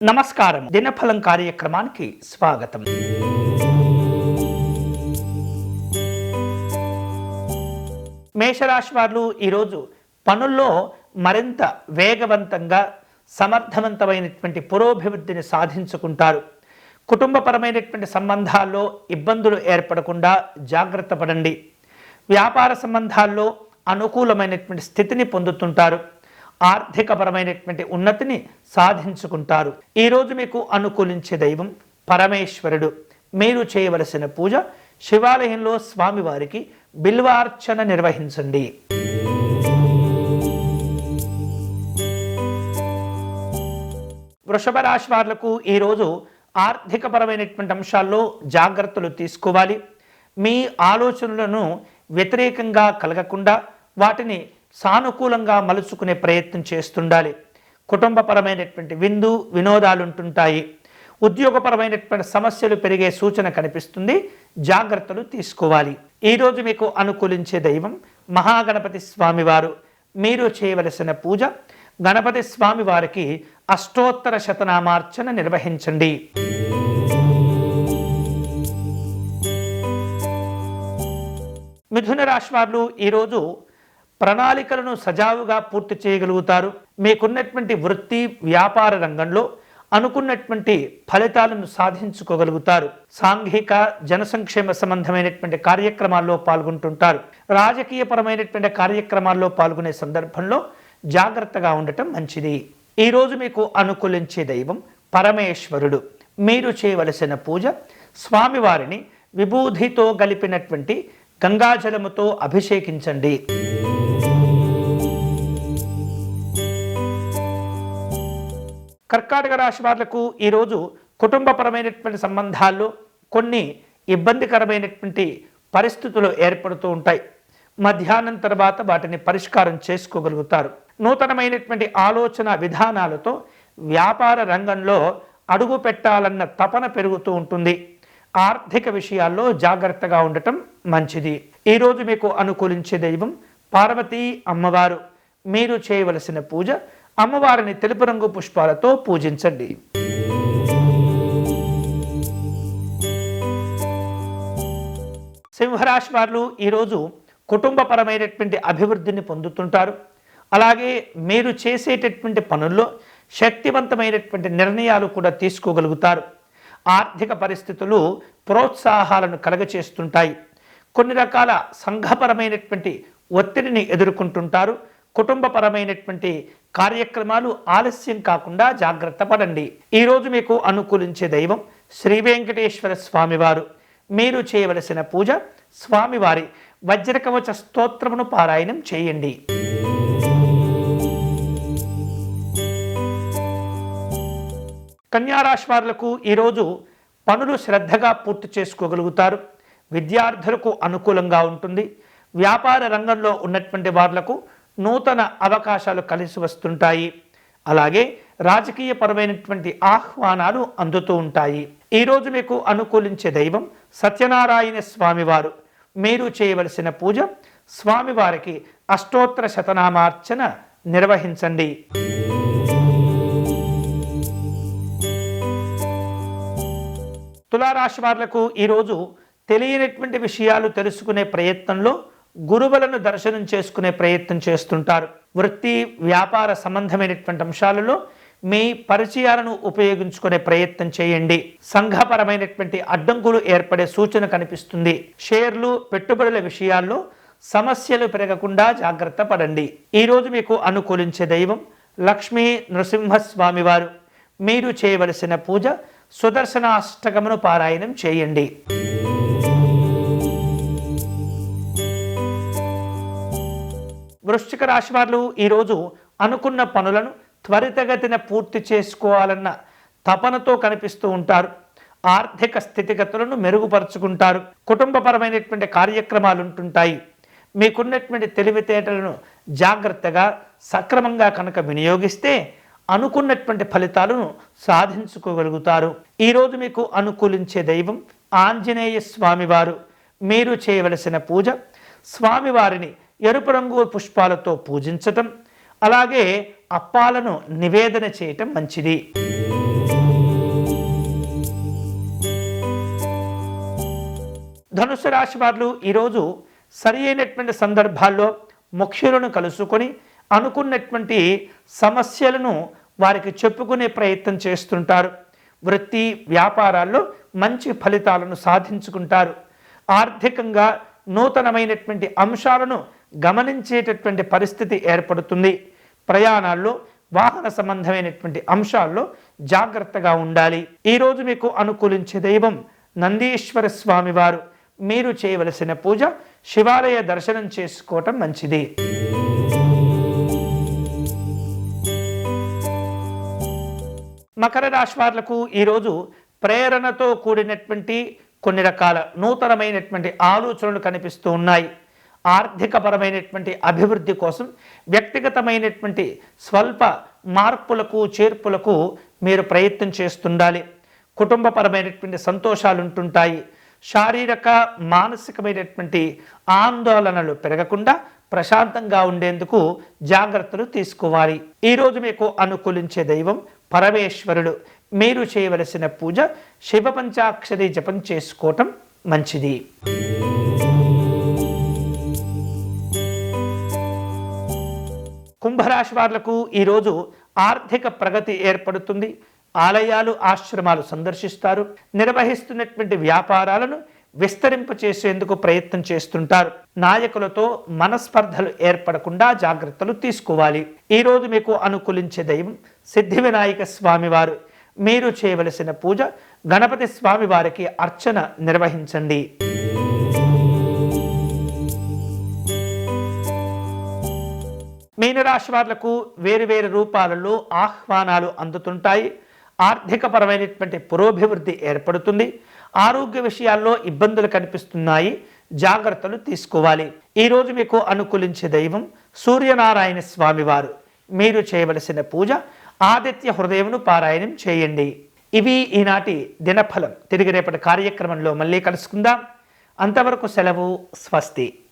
నమస్కారం. దినఫలం కార్యక్రమానికి స్వాగతం. మేషరాశి వారు ఈరోజు పనుల్లో మరింత వేగవంతంగా సమర్థవంతమైనటువంటి పురోభివృద్ధిని సాధించుకుంటారు. కుటుంబపరమైనటువంటి సంబంధాల్లో ఇబ్బందులు ఏర్పడకుండా జాగ్రత్త పడండి. వ్యాపార సంబంధాల్లో అనుకూలమైనటువంటి స్థితిని పొందుతుంటారు. ఆర్థికపరమైనటువంటి ఉన్నతిని సాధించుకుంటారు. ఈరోజు మీకు అనుకూలించే దైవం పరమేశ్వరుడు. మీరు చేయవలసిన పూజ శివాలయంలో స్వామివారికి బిల్వార్చన నిర్వహించండి. వృషభ రాశి వాళ్లకు ఈరోజు ఆర్థికపరమైనటువంటి అంశాల్లో జాగ్రత్తలు తీసుకోవాలి. మీ ఆలోచనలను వ్యతిరేకంగా కలగకుండా వాటిని సానుకూలంగా మలుచుకునే ప్రయత్నం చేస్తుండాలి. కుటుంబపరమైనటువంటి వినోదాలు ఉంటుంటాయి. ఉద్యోగపరమైనటువంటి సమస్యలు పెరిగే సూచన కనిపిస్తుంది. జాగ్రత్తలు తీసుకోవాలి. ఈరోజు మీకు అనుకూలించే దైవం మహాగణపతి స్వామివారు. మీరు చేయవలసిన పూజ గణపతి స్వామివారికి అష్టోత్తర శతనామార్చన నిర్వహించండి. మిథున రాశి వారు ఈరోజు ప్రణాళికలను సజావుగా పూర్తి చేయగలుగుతారు. మీకున్నటువంటి వృత్తి వ్యాపార రంగంలో అనుకున్నటువంటి ఫలితాలను సాధించుకోగలుగుతారు. సాంఘిక జనసంక్షేమ సంబంధమైనటువంటి కార్యక్రమాల్లో పాల్గొంటుంటారు. రాజకీయపరమైనటువంటి కార్యక్రమాల్లో పాల్గొనే సందర్భంలో జాగ్రత్తగా ఉండటం మంచిది. ఈరోజు మీకు అనుకూలించే దైవం పరమేశ్వరుడు. మీరు చేయవలసిన పూజ స్వామివారిని విభూతితో కలిపినటువంటి గంగాజలముతో అభిషేకించండి. కర్కాటక రాశి వాళ్లకు ఈరోజు కుటుంబపరమైనటువంటి సంబంధాల్లో కొన్ని ఇబ్బందికరమైనటువంటి పరిస్థితులు ఏర్పడుతూ ఉంటాయి. మధ్యాహ్నం తర్వాత వాటిని పరిష్కారం చేసుకోగలుగుతారు. నూతనమైనటువంటి ఆలోచన విధానాలతో వ్యాపార రంగంలో అడుగు పెట్టాలన్న తపన పెరుగుతూ ఉంటుంది. ఆర్థిక విషయాల్లో జాగ్రత్తగా ఉండటం మంచిది. ఈరోజు మీకు అనుకూలించే దైవం పార్వతీ అమ్మవారు. మీరు చేయవలసిన పూజ అమ్మవారిని తెలుపు రంగు పుష్పాలతో పూజించండి. సింహరాశి వారు ఈరోజు కుటుంబపరమైనటువంటి అభివృద్ధిని పొందుతుంటారు. అలాగే మీరు చేసేటటువంటి పనుల్లో శక్తివంతమైనటువంటి నిర్ణయాలు కూడా తీసుకోగలుగుతారు. ఆర్థిక పరిస్థితులు ప్రోత్సాహాలను కలగచేస్తుంటాయి. కొన్ని రకాల సంఘపరమైనటువంటి ఒత్తిడిని ఎదుర్కొంటుంటారు. కుటుంబపరమైనటువంటి కార్యక్రమాలు ఆలస్యం కాకుండా జాగ్రత్త పడండి. ఈరోజు మీకు అనుకూలించే దైవం శ్రీ వెంకటేశ్వర స్వామివారు. మీరు చేయవలసిన పూజ స్వామివారి వజ్రకవచ స్తోత్రమును పారాయణం చేయండి. కన్యారాశి వారులకు ఈరోజు పనులు శ్రద్ధగా పూర్తి చేసుకోగలుగుతారు. విద్యార్థులకు అనుకూలంగా ఉంటుంది. వ్యాపార రంగంలో ఉన్నటువంటి వాళ్లకు నూతన అవకాశాలు కలిసి వస్తుంటాయి. అలాగే రాజకీయపరమైనటువంటి ఆహ్వానాలు అందుతూ ఉంటాయి. ఈరోజు మీకు అనుకూలించే దైవం సత్యనారాయణ స్వామివారు. మీరు చేయవలసిన పూజ స్వామివారికి అష్టోత్తర శతనామార్చన నిర్వహించండి. తులారాశి వారులకు ఈరోజు తెలియనటువంటి విషయాలు తెలుసుకునే ప్రయత్నంలో గురువులను దర్శనం చేసుకునే ప్రయత్నం చేస్తుంటారు. వృత్తి వ్యాపార సంబంధమైనటువంటి అంశాలలో మీ పరిచయాలను ఉపయోగించుకునే ప్రయత్నం చేయండి. సంఘపరమైనటువంటి అడ్డంకులు ఏర్పడే సూచన కనిపిస్తుంది. షేర్లు పెట్టుబడుల విషయాల్లో సమస్యలు పెరగకుండా జాగ్రత్త పడండి. ఈరోజు మీకు అనుకూలించే దైవం లక్ష్మీ నృసింహస్వామి వారు. మీరు చేయవలసిన పూజ సుదర్శనాష్టకమును పారాయణం చేయండి. వృశ్చిక రాశి వారు ఈరోజు అనుకున్న పనులను త్వరితగతిన పూర్తి చేసుకోవాలన్న తపనతో కనిపిస్తూ ఉంటారు. ఆర్థిక స్థితిగతులను మెరుగుపరుచుకుంటారు. కుటుంబపరమైనటువంటి కార్యక్రమాలు ఉంటుంటాయి. మీకున్నటువంటి తెలివితేటలను జాగ్రత్తగా సక్రమంగా కనుక వినియోగిస్తే అనుకున్నటువంటి ఫలితాలను సాధించుకోగలుగుతారు. ఈరోజు మీకు అనుకూలించే దైవం ఆంజనేయ స్వామివారు. మీరు చేయవలసిన పూజ స్వామివారిని ఎరుపు రంగు పుష్పాలతో పూజించటం, అలాగే అప్పాలను నివేదన చేయటం మంచిది. ధనుసు రాశి వారు ఈరోజు సరి అయినటువంటి సందర్భాల్లో ముఖ్యులను కలుసుకొని అనుకున్నటువంటి సమస్యలను వారికి చెప్పుకునే ప్రయత్నం చేస్తుంటారు. వృత్తి వ్యాపారాల్లో మంచి ఫలితాలను సాధించుకుంటారు. ఆర్థికంగా నూతనమైనటువంటి అంశాలను గమనించేటటువంటి పరిస్థితి ఏర్పడుతుంది. ప్రయాణాల్లో వాహన సంబంధమైనటువంటి అంశాల్లో జాగ్రత్తగా ఉండాలి. ఈరోజు మీకు అనుకూలించే దైవం నందీశ్వర స్వామి వారు. మీరు చేయవలసిన పూజ శివాలయ దర్శనం చేసుకోవటం మంచిది. మకర రాశి వాళ్లకు ఈరోజు ప్రేరణతో కూడినటువంటి కొన్ని రకాల నూతనమైనటువంటి ఆలోచనలు కనిపిస్తూ ఉన్నాయి. ఆర్థికపరమైనటువంటి అభివృద్ధి కోసం వ్యక్తిగతమైనటువంటి స్వల్ప మార్పులకు చేర్పులకు మీరు ప్రయత్నం చేస్తుండాలి. కుటుంబపరమైనటువంటి సంతోషాలు ఉంటుంటాయి. శారీరక మానసికమైనటువంటి ఆందోళనలు పెరగకుండా ప్రశాంతంగా ఉండేందుకు జాగ్రత్తలు తీసుకోవాలి. ఈరోజు మీకు అనుకూలించే దైవం పరమేశ్వరుడు. మీరు చేయవలసిన పూజ శివ పంచాక్షరి జపం చేసుకోవటం మంచిది. కుంభరాశి వాళ్లకు ఈరోజు ఆర్థిక ప్రగతి ఏర్పడుతుంది. ఆలయాలు ఆశ్రమాలు సందర్శిస్తారు. నిర్వహిస్తున్నటువంటి వ్యాపారాలను విస్తరింపచేసేందుకు ప్రయత్నం చేస్తుంటారు. నాయకులతో మనస్పర్ధలు ఏర్పడకుండా జాగ్రత్తలు తీసుకోవాలి. ఈరోజు మీకు అనుకూలించే దైవం సిద్ధి వినాయక స్వామివారు. మీరు చేయవలసిన పూజ గణపతి స్వామి వారికి అర్చన నిర్వహించండి. మీనరాశి వాళ్లకు వేరువేరు రూపాలలో ఆహ్వానాలు అందుతుంటాయి. ఆర్థికపరమైనటువంటి పురోభివృద్ధి ఏర్పడుతుంది. ఆరోగ్య విషయాల్లో ఇబ్బందులు కనిపిస్తున్నాయి. జాగ్రత్తలు తీసుకోవాలి. ఈరోజు మీకు అనుకూలించే దైవం సూర్యనారాయణ స్వామివారు. మీరు చేయవలసిన పూజ ఆదిత్య హృదయమును పారాయణం చేయండి. ఇవి ఈనాటి దినఫలం. తిరిగి రేపటి కార్యక్రమంలో మళ్ళీ కలుసుకుందాం. అంతవరకు సెలవు. స్వస్తి.